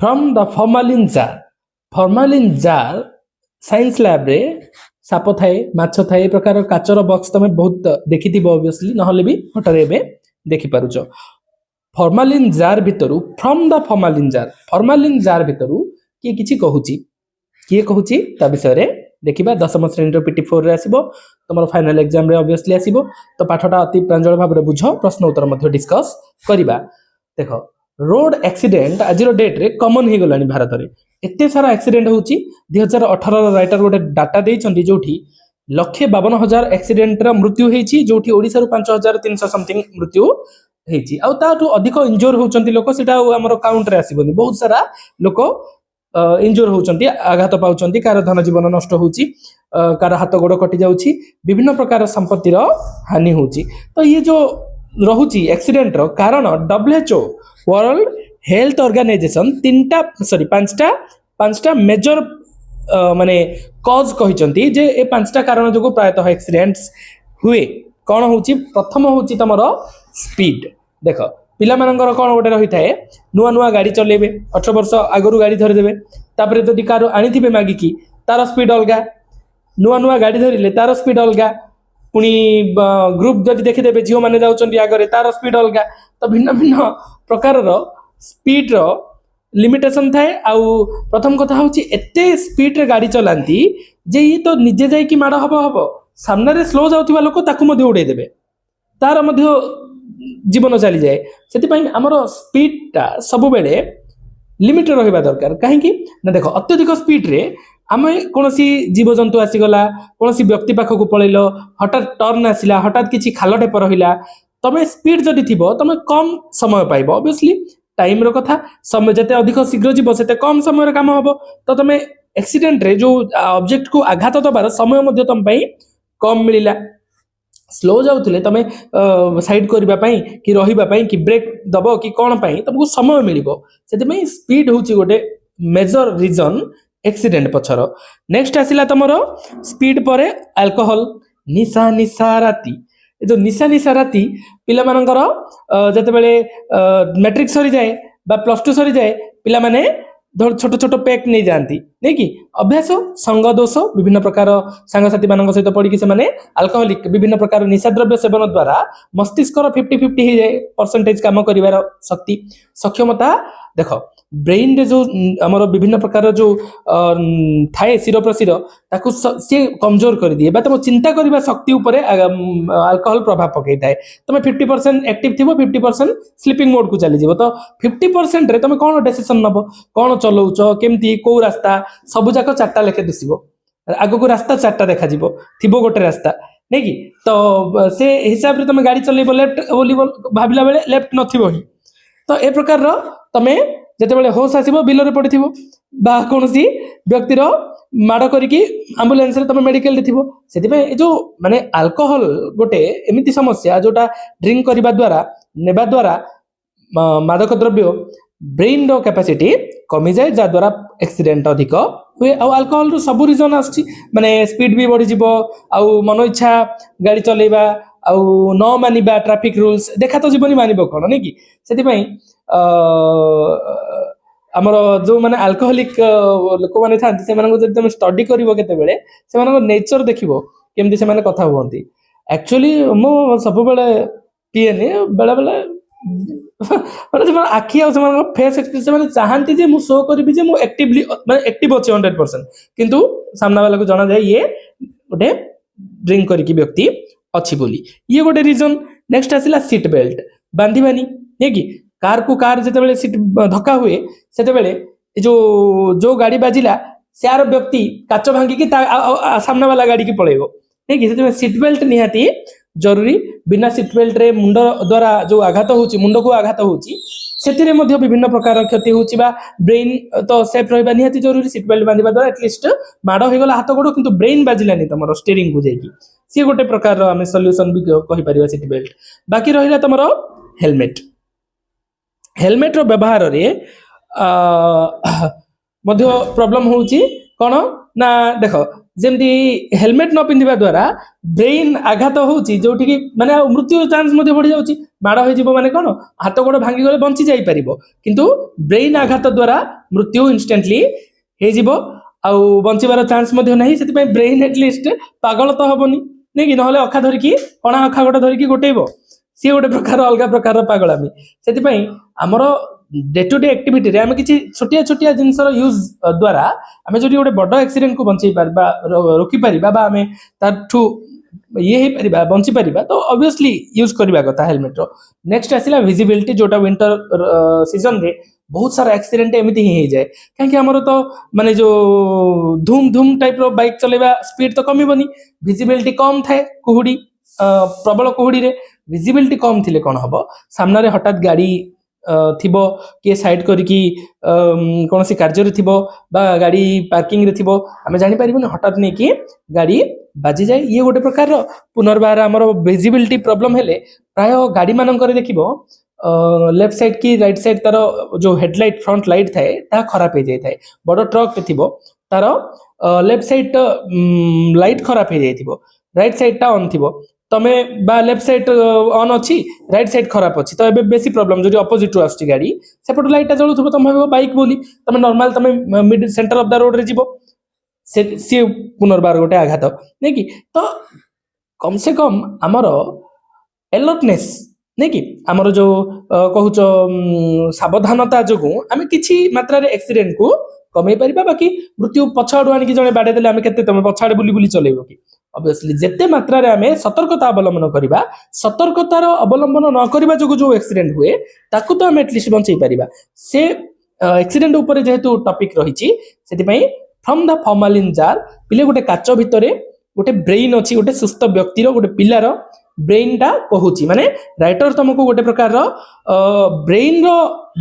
From the formalin jar science lab रे shop थाए माछ थाए ए प्रकार काचर बॉक्स तमे बहुत देखि ऑब्वियसली नहले भी फोटो एबे देखि पारुछ फॉर्मालिन जार भितरु फ्रॉम द फॉर्मालिन जार भितरु किए किछि कहूची किए कहूची ता विषय रे देखिबा 10म श्रेणी PT4 रे आसीबो तमर फाइनल एग्जाम रे ऑब्वियसली आसीबो तो पाठटा अति प्रांजल भाव रे बुझो प्रश्न उत्तर मध्ये डिस्कस करिबा देखो रोड एक्सीडेंट आज डेट रे कॉमन हो गलानी भारत रे एते सारा एक्सीडेंट होची 2018 राइटर गोटे डाटा देइछंती जोठी 1,52,000 एक्सीडेंट रा मृत्यु हेची जोठी ओडिसा रु 5,300 समथिंग मृत्यु हेची आ ताठू अधिक इंजोर होचंती लोक सेटा हमर काउंट रे आसीबनी बहुत सारा लोक इंजोर होचंती आघात पाउचंती कार धन जीवन नष्ट होची कार हाथ गोड़ कटि जाउची विभिन्न प्रकार संपत्ति रो हानि होची तो ये जो रहुची एक्सीडेंट रो कारण WHO वर्ल्ड हेल्थ ऑर्गेनाइजेशन पांचटा मेजर माने कॉज कहिचंती जे ए पांचटा कारण जो प्रायतः एक्सीडेंट्स हुए कौन होची प्रथम होची तमर स्पीड देखो पिला मानकर कौन गोटे रही थाए नुआ नुआ गाड़ी चलेबे 18 वर्ष आगरू गाड़ी धरि देबे तापरे जदि कार आनिथिबे मागिकी तार स्पीड अलगा नुआ नुआ गाड़ी धरिले तार स्पीड अलगा पुनी ग्रुप जदि देखि देबे जियो माने जाउचंती आगरे तार स्पीड अलगा तो भिन्न भिन्न प्रकार रो स्पीड रो लिमिटेशन थाए आउ प्रथम कथा होची एते स्पीड रे गाड़ी चलांती जे ई तो निजे जाई कि माडा हबो सामने रे स्लो जाउथिबा लोक ताकू मध्ये उड़े देबे तार मध्ये जीवन चली जाए से आमर स्पीडटा सब बेले लिमिट रहा दरकार कहीं ना देख अत्यधिक स्पीड रे आम कौन जीवजंतु आसीगला कौन व्यक्ति पाखक पलैल हठात टर्न आसला हठात किसी खाल ढेप रहा तुम स्पीड जदि थी तुम कम समय पाइब ऑब्वियसली टाइम रो कथा समय जिते अधिक शीघ्र जीव से कम समय काम हम तो तुम एक्सीडेंट रे जो ऑब्जेक्ट को आघात दबार समय तुम कम मिलला स्लो जाउथिले तमे साइड करबा पई कि रहिबा पई कि ब्रेक दबो कि कोन पई तुमको समय मिलिबो सेते में स्पीड होची गोटे मेजर रीजन एक्सीडेंट पछर नेक्स्ट आसिला तमरो स्पीड परे अल्कोहल निशा राती जो निशा राती पिला मानकर जते बेले मैट्रिक सरी जाए बा +2 सरी जाए पिला माने छोट छोट पैक नहीं जाती नहीं कि अभ्यास संग दोष विभिन्न प्रकार सांगसाथी मान सहित पड़ी से अल्कोहलिक विभिन्न प्रकार निशाद्रव्य सेवन द्वारा मस्तिष्क 50-50 हो जाए परसेंटेज काम कर शक्ति सक्षमता देख ब्रेन रे जो आमर विभिन्न प्रकार जो थाए शिर प्रशिर ताकू सी कमजोर कर दिए तुम चिंता करने शक्ति उपरे अल्कोहल प्रभाव पकई थाए तुम 50% एक्टिव थी 50% स्लीपिंग मोड को चली तो 50% रे तुम कौन डिसीजन नब कौन चलाउच केमती कौ रास्ता सबू जाक 4टा लेखे दिशो आग को रास्ता 4टा देखा थी गोटे रास्ता नहीं कि तो से हिसाब रे तुम गाड़ी चलेब लेफ्ट बोली भाविला बेले लेफ्ट नथिबो ही तो ए प्रकार तमे जेतेबेले होश आसीबो बिलरे पड़िथिबो बा कोनसी व्यक्तिर माड़ करिकी एम्बुलेंस रे तमे मेडिकल दिथिबो सेति जो माने अल्कोहल गोटे एमिति समस्या जोटा ड्रिंक करबा द्वारा नेबा द्वारा मादक द्रव्य ब्रेन रो कैपेसिटी कमी जाए जा द्वारा एक्सीडेंट अधिक हुए आ अल्कोहल रो सब रीजन आछि माने स्पीड भी बढ़ी जिवो आ मन इच्छा गाड़ी चलेबा आउ न मानिबा ट्रैफिक रूल्स देखा तो जीवनी मानिबो कोन नै कि सेति पई आमर जो माने अल्कोहलिक लोक माने थांती से मानको जदि तुम स्टडी करिवो केते बेले से मानको नेचर देखिवो केमति से माने कथा हुवंती एक्चुअली मो सब बेले पिएनी बेले बेले माने जे आखि आ से फेस एक्सप्रेशन माने चाहंती जे मु शो करबी जे मु एक्टिवली माने एक्टिव अछि 100% किंतु सामना वाला को जाना जाए ये गोटे ड्रिंक करिकी व्यक्ति अच्छी बोली ये गोटे रीजन नेक्स्ट आसिला सीट बेल्ट बांधिबानी नहीं कि कार को कार जिते बेले सीट धक्का हुए सेते बेले जो गाड़ी बाजिला सार व्यक्ति काच भांगी की सामना वाला गाड़ी की पळेबो नहीं कि सेते सीट बेल्ट निहाती जरूरी बिना सीट बेल्ट रे मुंड द्वारा जो आघात होची मुंड को आघात होची सेतिरे मध्ये विभिन्न प्रकार क्षति होची बा ब्रेन तो सेफ रहबा निहाती जरूरी सीट बेल्ट बांधिबा द्वारा एटलिस्ट माड होई गला हाथ गोड़ किंतु ब्रेन बाजिलानी तमरो स्टीयरिंग को जाईकी सी गोटे प्रकार आम सॉल्यूशन भी कहि परिबा सीट बेल्ट बाकी रहिला तमरो हेलमेट रो व्यवहार रे मध्य प्रॉब्लम होची कोन ना देखो जेमती हेलमेट न पिंधिबा द्वारा ब्रेन आघात होची जोठी कि माने मृत्यु चांस मध्ये बढ़ी जाउची माड होई जीवो माने कोन हाथ गोड़ भांगी गले बंची जाई परिबो किंतु ब्रेन आघात द्वारा मृत्यु इनस्टेंटली हे जीवो आउ बंचिबार चांस मध्ये नाही सेति ब्रेन एटलिस्ट पागल तो हबनी नहीं कि नहले अखा धरिकी कणा अखा गोटे धरिकी गोटेइबो सी गोटे प्रकार अलग प्रकार पागलामी से आमर डे टू डे एक्टिविटी रे आम किसी छोटिया छोटिया जिनसर यूज द्वारा आम जो गोटे बड़ एक्सीडेंट को बंचई पार रोकी पार आम ताठू ये हो पार बंची पार तो ऑब्वियसली यूज करवा कथा हेलमेट रो नेक्स्ट आसला विजिबिलिटी जोटा विंटर सीजन रे बहुत सारा एक्सीडेंट एमती ही जाए कहीं आमर तो माने जो धूम धूम टाइप रो बाइक चलेबा स्पीड तो कमिबनी विजिबिलिटी कम थाए कुहुडी प्रबल कुहुडी रे विजिबिलिटी कम थिले कौन हम सामने रे हठात गाड़ी थिबो किए साइड करिकी कौन सी कार्य थिबो बा गाड़ी पार्किंग रे थिबो आमे जानि परिबनी हठात नहीं कि गाड़ी बाजी जाए ये गोटे प्रकार पुनर्बार आमर विजिबिलिटी प्रॉब्लम हेले प्राय गाड़ी मानकर देखिबो लेफ्ट साइड की राइट साइड तार जो हेडलाइट फ्रंट लाइट थाए ता खराब हो जाए थाए बड़ ट्रक थिबो तार लेफ्ट साइड लाइट खराब हो जाए राइट साइड टा ऑन थिबो तमे बा लेफ्ट साइड ऑन अच्छी राइट साइड खराब अच्छी तो एबे बेसी प्रॉब्लम जो अपोजिट आसची गाड़ी सेपट लाइट जलुथबो तुम भाबो बाइक बोली तमे नॉर्मल तमे mid centre of the road रे जीवो से पुनर्बार गोटे आघात नहीं कि तो कम से कम आमर अलर्टनेस नहीं कि आमर जो कहूच सावधानता जो आम किसी मात्रा रे एक्सीडेंट को कमे पारिबा बाकी मृत्यु पछाड़ू आनिक जड़े बाड़े देले आम केते तमे पछाड़े बुली बुली चलेबो कि ऑब्वियसली जेते मात्रा रे आमे सतर्कता अवलंबन करिबा सतर्कतार अवलंबन न करिबा जो एक्सीडेंट हुए ताकू तो आम एटलिस्ट बंचई पारिबा से एक्सीडेंट ऊपर जेहेतु टॉपिक रहिछि सेति पई फ्रॉम द फॉर्मालिन जार पिले गोटे काच भितरे गोटे ब्रेन अछि गोटे सुस्थ व्यक्तिर गोटे पिलार ब्रेन टा कहूची माने राइटर तुमको गोटे प्रकार ब्रेन रो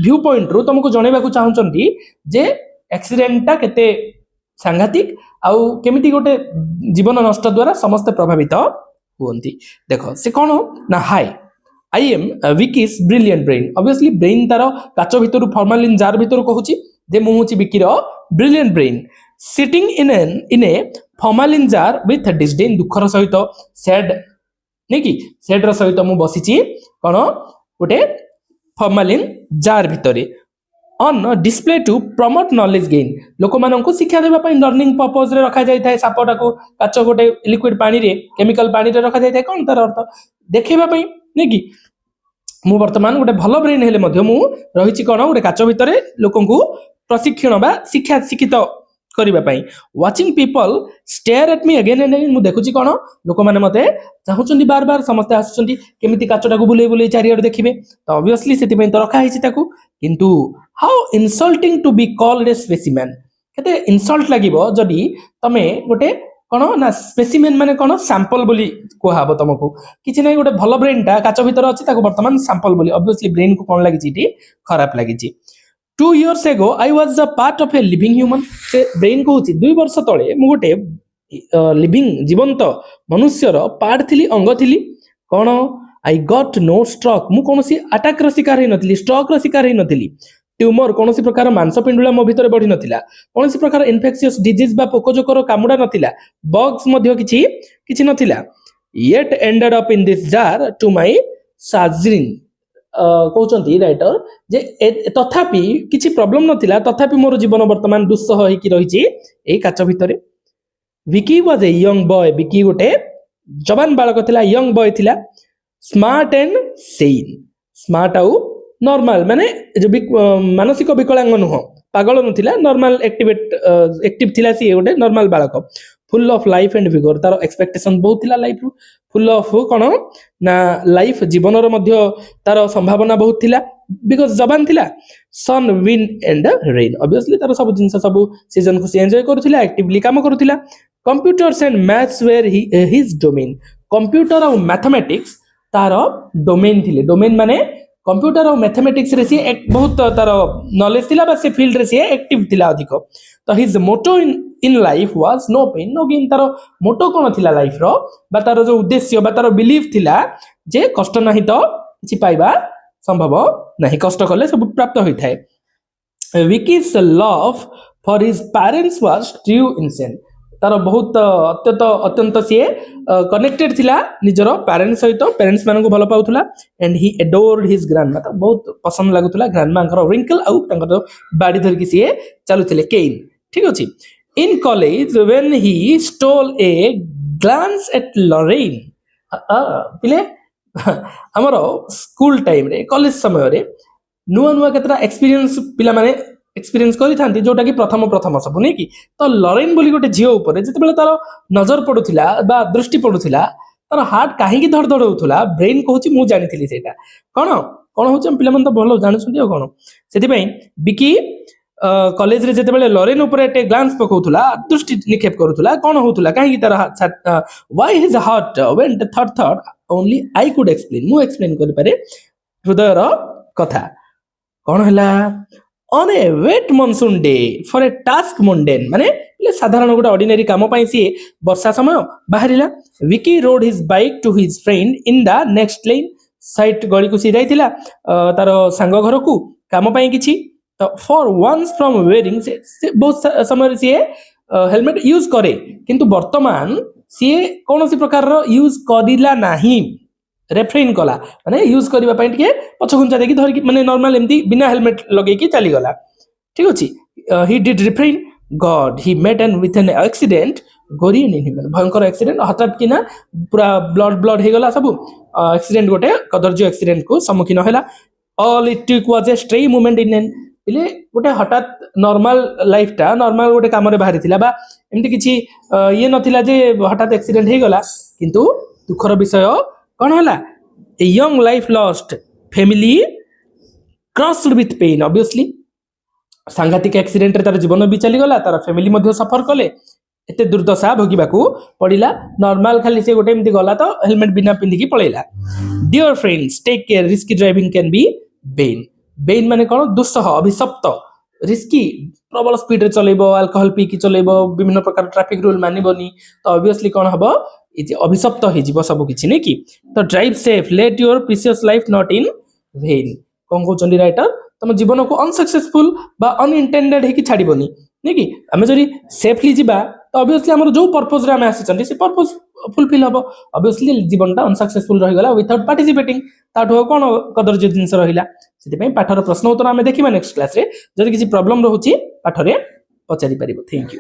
व्यू पॉइंट रु तुमको जणेबाकू चाहउचंती जे एक्सीडेंट टा केते सांघातिक आउ केमिति गोटे जीवन नष्ट द्वारा समस्त प्रभावित हुंती देखो से कौन ना hi I am Vicky's brilliant brain obviously brain तार काच भितर फॉर्मालिन जार भितर कहूची जे मु होची विकीर brilliant brain sitting in a formalin jar with disdain दुखर सहित सैड नहीं कि सैड सहित मु बसीची कौन गोटे फॉर्मालिन जार भितरे on display to promote knowledge gain लोक मानक शिक्षा देवा लर्निंग पर्पज रे रखा जाय थाए सापटा को काच गोटे लिक्विड पानी रे केमिकल पानी रे रखा जाय थाए कौन तार अर्थ देखैबा पई नहीं कि मु वर्तमान गोटे भल ब्रेन हेले मध्य मु रहिछि कोन गोटे काच भितरे लोकंकु प्रशिक्षण बा शिक्षा शिक्षित करिबा पई watching people stare at me again and again मु देखुछि कोन लोक माने मते चाहुचंदी बार बार समस्त आसुचंदी केमिति काचटा को बुले बुले चारियाड देखिबे तो ऑब्वियसली सेति पई तो रखा हिछि ताकू किंतु how insulting to be called a specimen केते इनसल्ट लागिबो जदी तमे गोटे कोन ना स्पेसिमेन माने कोन सैंपल बोली कोहाबो तुमको किछि नै गोटे भलो ब्रेनटा काच भितर अछि ताको वर्तमान सैंपल बोली ऑब्वियसली ब्रेन को कोन लागिछि इटी खराब लागिछि 2 years ago I was a part of a living human से ब्रेन को 2 वर्ष तले मु गोटे लिविंग जीवंत मनुष्यर पार्ट थिली अंग थिली कोन आई गॉट नो स्ट्रोक मु कोनसी अटैक रो शिकार हे नथिली स्ट्रोक रो शिकार हे नथिली ट्यूमर कोनसी प्रकार मांसपिंडुला मो भितर बढ़ी नथिला कोनसी प्रकार इन्फेक्शियस डिजीज बा पोकोजोकर कामुडा नथिला बग्स मध्य किछि नथिला yet ended up in this jar to my chagrin कहते राइटर जे तथापि किसी प्रॉब्लम नथिला तथापि मोर जीवन वर्तमान दुस्सह होइकी रहिछि एई काच भितरे Vicky was a young boy Vicky गोटे जवान बालक थिला यंग बॉय थिला स्मार्ट एंड सेन स्मार्ट आउ नॉर्मल माने जो मानसिक विकलांग नुह पागल नथिला नॉर्मल एक्टिव थिला सी गोटे नॉर्मल बालक फुल ऑफ लाइफ एंड विगोर तार एक्सपेक्टेशन बहुत थिला लाइफ रु फुल ऑफ कौन ना लाइफ जीवन मध्य तार संभावना बहुत थिला बिकॉज जवान थिला सन विंड एंड रेन ऑब्वियसली तार सब जिंस सब सीजन को एंजॉय करूथिला एक्टिवली काम करूथिला computers and maths were his domain computer और मैथमेटिक्स तार डोमेन थिले डोमेन माने कंप्यूटर और मैथमेटिक्स रे सी एक बहुत तार नॉलेज थिला बा से फील्ड रे सी एक्टिव थिला अधिक तो his motto in life was no pain no gain तार मोटो कोन थिला लाइफ रो बा तार जो उद्देश्य बा तार बिलीफ थिला जे कष्ट नाही तो किछि पाइबा संभव नाही कष्ट करले सब प्राप्त होई थाए wikis love for his parents was true innocent तार बहुत अत्यंत सी कनेक्टेड थिला निजर पेरेंट्स सहित पेरेंट्स मान भल पाउथुला and he adored his grandma तो बहुत पसंद लागुथुला ग्रैंडमा रिंकल आउ तांकर बाड़ी धरकी सी चलुथिले केन ठीक अछि in college when he stole a glance at Lauren पिले हमर स्कूल टाइम रे कॉलेज समय रे नुआ नुआ केतरा एक्सपीरियंस पिला माने एक्सपीरियंस करि थांती जोटा कि प्रथम प्रथम सब नै कि तो लॉरेन बोली गोटे झियो ऊपर जते बेले तार नजर पडुथिला बा दृष्टि पडुथिला तार हार्ट काहे कि धड़ धड़ होउथुला ब्रेन कहूची मु जानिथिली सेटा कोन कोन होची हम पिला मन तो भलो जानुछंती आ कोन सेति पई बिकी कॉलेज रे जते बेले लॉरेन ऊपर एटे ग्लांस पकौथुला दृष्टि निक्षेप करूथुला कोन होउथुला काहे कि तार why his heart went third only I could explain मु एक्सप्लेन करि पारे हृदय रो कथा कोन हला on a wet monsoon day for a task mundane माने साधारण गोटे ऑर्डिनरी काम पाई सी वर्षा समय बाहरिला Vicky rode his bike to his friend in the next lane side गली को सी जाइतिला तार सांग घर को काम पाई किछि तो फॉर वंस फ्रॉम वेयरिंग से बहुत समय सी हेलमेट यूज करे किंतु वर्तमान सी कौन सी प्रकार रो यूज करिला नाही रेफ्रेन कला माने यूज करबा पई टिके पछखुंचा देखि धरि माने नॉर्मल एमती बिना हेलमेट लगे की चली गला ठीक अछि he did refrain god he met an with an accident गोरियन इन भयंकर एक्सीडेंट हठात कि ना पूरा ब्लड हे गला सब एक्सीडेंट गोटे कदर्ज एक्सीडेंट को सम्मुखीन होला all it took was a stray moment in an इले गोटे हठात नॉर्मल लाइफ टा नॉर्मल गोटे काम रे बाहरी थिला बा एमती किछि ये नथिला जे हठात एक्सीडेंट हे गला किंतु दुखर विषय कौन होला a young life lost family crushed with pain obviously सांघातिक एक्सीडेंट रे तार जीवन भी चली गला तार फैमिली मध्ये सफर कले एते दुर्दशा भोगिबाकू पड़िला नॉर्मल खाली से गोटे एमती गला तो हेलमेट बिना पिंधि की पळेला dear friends take care risky driving can be bane माने कोन दुस्सह अभिशप्त रिस्की प्रबल स्पीड रे चलेबो अल्कोहल पी की चलेबो विभिन्न प्रकार ट्रैफिक रूल मानिबोनी तो ऑब्वियसली कोन हबो अभिशप्त हो जीव सब किछि नै कि तो drive safe let your precious life not in vain कोन को चंडी राइटर तुम जीवन को अनसक्सेसफुल बा अनइंटेंडेड हे कि छाड़ीबोनी नै कि आमे जरी सेफली जीवा तो ऑब्वियसली हमर जो पर्पस रे आमे आसी चंडी से पर्पस फुलफिल हबो ऑब्वियसली जीवनटा अनसक्सेसफुल रहि गला विदाउट पार्टिसिपेटिंग ताठो कोन कदर जिंस रहिला सेति पई पाठर प्रश्न उत्तर आमे देखिबा नेक्स्ट क्लास रे जदि किछि प्रॉब्लम रहउची पाठरे पचारि परिबो थैंक यू।